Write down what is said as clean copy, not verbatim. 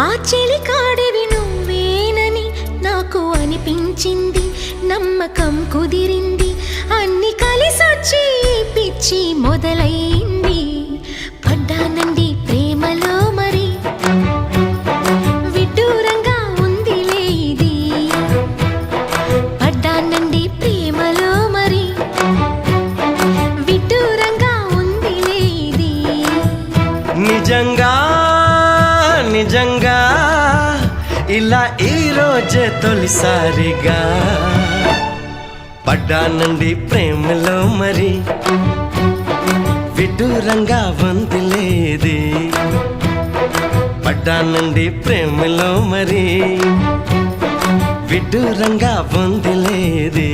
ఆ చెలికాడివి నువ్వేనని నాకు అనిపించింది, నమ్మకం కుదిరింది, అన్ని కలిసొచ్చి పిచ్చి మొదలైంది. పడ్డానండి ప్రేమలో మరి, విడ్డూరంగా ఉందిలే ఇది. పడ్డానండి ప్రేమలో మరి, విడ్డూరంగా ఉందిలే ఇది. నిజంగా నిజంగా ఇలా ఈ రోజే తొలిసారిగా పడ్డానండి ప్రేమలో మరి, విడ్డూరంగా వందిలేది. పడ్డానండి ప్రేమలో మరి, విడ్డూరంగా వందిలేది.